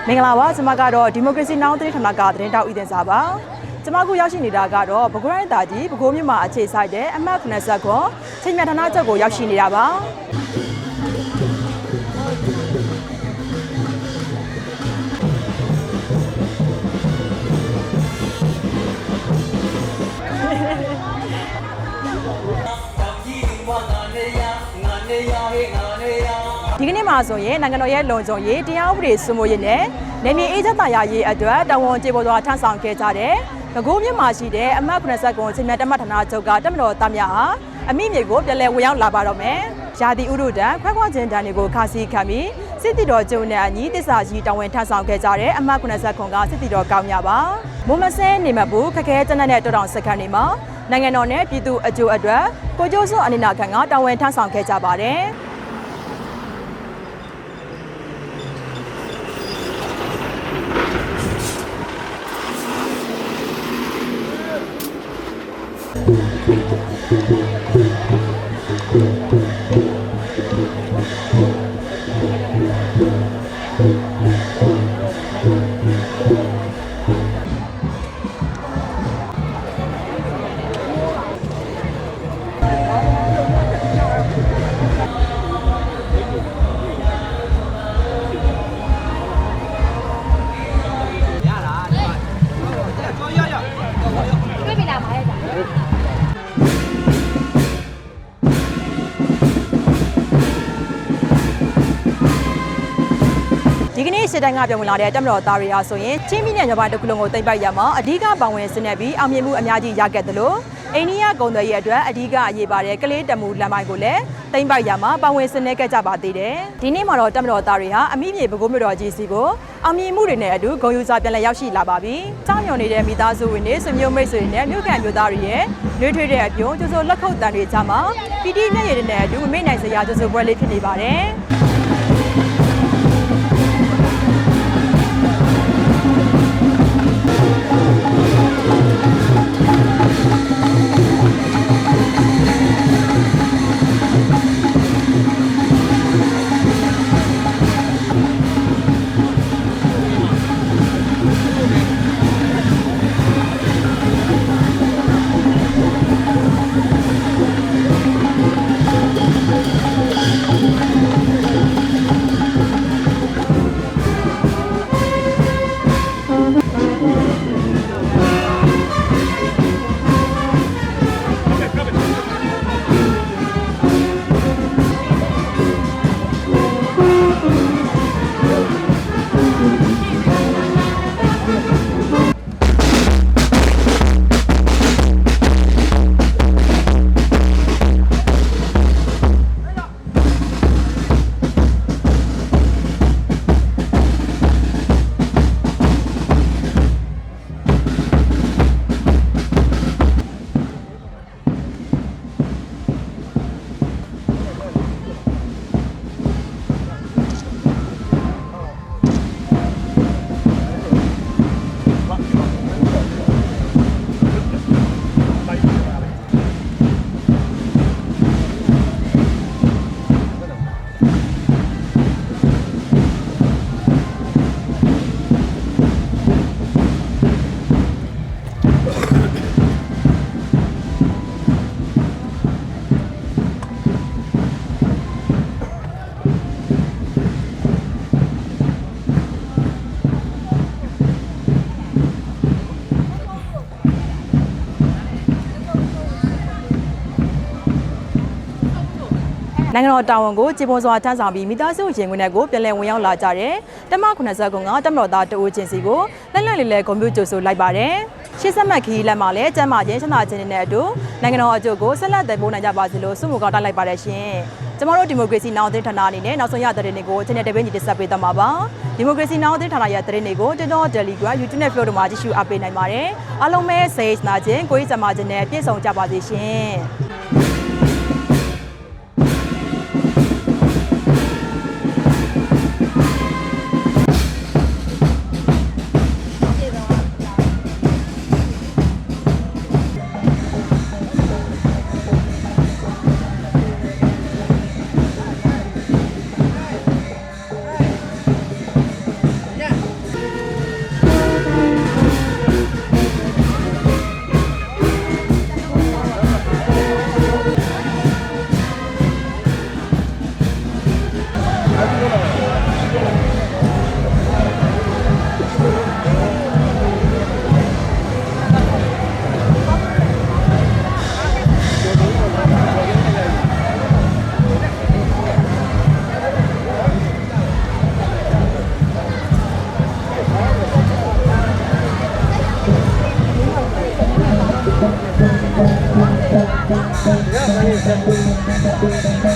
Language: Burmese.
မင်္ဂလာပါကျွန်မကတော့ Democracy Now သတင်းဌာနကသတင်းတောက်ဦးတင်စာပါကျွန်မအခုရောက်ရှိနေတာကတော့ပဲခူးတိုင်းတာကြီးပဲခူးမြို့မှာအခြေစိုက်တဲ့အမှတ်90ခွန်ချိန်မြဌာနချုပ်ကိုရောက်ရှိနေတာပါဒီကနေ့မှာဆိုရင်နိုင်ငံတော်ရဲ့လုံခြုံရေးတရားဥပဒေစိုးမိုးရေးနဲ့နေမြေအေးချမ်းသာယာရေးအတွက်တာဝန်ကျေပေါ်စွာထမ်းဆောင်ခဲ့ကြတဲ့ပဲခူးမြို့မှာရှိတဲ့အမှတ်90ခွန်ချိန်မြတ်တမတ်ဌာနချုပ်ကတပ်မတော်သားများဟာအမိမြေကိုပြန်လည်ဝင်ရောက်လာပါတော့မယ်။ရာသီဥတုတန်ခွဲခွာခြင်းတန်တွေကိုခါစီခံပြီးစစ်တီတော်ကျုံနဲ့အညီတစ္ဆာကြီးတာဝန်ထမ်းဆောင်ခဲ့ကြတဲ့အမှတ်90ခွန်ကစစ်တီတော်ကောင်းများပါ။မုံမဆဲနေမဘူးခက်ခဲကျန်းတဲ့တော်တော်စက္ကန့်တွေမှာနိုင်ငံတော်နဲ့ပြည်သူအကျိုးအတွက်ကိုကျိုးစွန်အနေနာခံကတာဝန်ထမ်းဆောင်ခဲ့ကြပါတယ်။ဒီကနေ့ရှစ်တိုင်းကပြောင်းဝင်လာတဲ့တပ်မတော်သားတွေဟာဆိုရင်ချင်းပြည်နယ်ညပိုင်းတစ်ခုလုံးကိုသိမ်းပိုက်ရမှာအဓိကပါဝင်ဆင်နက်ပြီးအောင်မြင်မှုအများကြီးရခဲ့တယ်လို့အိန္ဒိယကုန်သွယ်ရေးအတွက်အဓိကအရေးပါတဲ့ကလေးတမူလမ်းပိုင်းကိုလည်းသိမ်းပိုက်ရမှာပါဝင်ဆင်နက်ခဲ့ကြပါသေးတယ်။ဒီနေ့မှာတော့တပ်မတော်သားတွေဟာအမိမြေပဲခူးမြို့တော်ကြီးစီကိုအောင်မြင်မှုတွေနဲ့အတူဂုဏ်ယူစွာပြန်လည်ရောက်ရှိလာပါပြီ။ကြောင်းညွန်နေတဲ့မိသားစုဝင်တွေဆွေမျိုးမိတ်ဆွေတွေနဲ့မြို့ကန်မြို့သားတွေရဲ့နှွေးထွေးတဲ့အပြုံးကျိုးစိုးလက်ခုပ်တန်တွေကြားမှာပီတိမျက်ရည်တွေနဲ့အတူမမေ့နိုင်စရာကျိုးစိုးပွဲလေးဖြစ်နေပါတယ်။နိုင်ငံတော်တာဝန်ကိုကျေပွန်စွာထမ်းဆောင်ပြီးမိသားစုရင်ခွင်တွေကိုပြန်လည်ဝင်ရောက်လာကြတဲ့တမ90ခွန်ကတပ်မတော်သားတအိုးချင်းစီကိုလက်လက်လေးဂုဏ်ပြုကြိုဆိုလိုက်ပါတယ်။ရှေ့ဆက်မှတ်ခီးလက်မှာလည်းကျမ်းမာခြင်းချမ်းသာခြင်းတွေနဲ့အတူနိုင်ငံတော်အကျိုးကိုဆက်လက်တည်ပိုးနိုင်ကြပါစေလို့ဆုမွန်ကောင်းတိုက်လိုက်ပါတယ်ရှင်။ကျမတို့ Democracy Now သတင်းဌာနအနေနဲ့နောက်ဆုံးရသတင်းတွေကို channel တစ်ပင်းကြီးတင်ဆက်ပေးသွားမှာပါ။ Democracy Now သတင်းဌာနရဲ့သတင်းတွေကို TikTok, Telegram, YouTube နဲ့ Facebook တို့မှာကြည့်ရှုအားပေးနိုင်ပါတယ်။အားလုံးပဲ safe နာခြင်းကိုယ်ကျန်းမာခြင်းနဲ့ပြည့်စုံကြပါစေရှင်။ Thank you.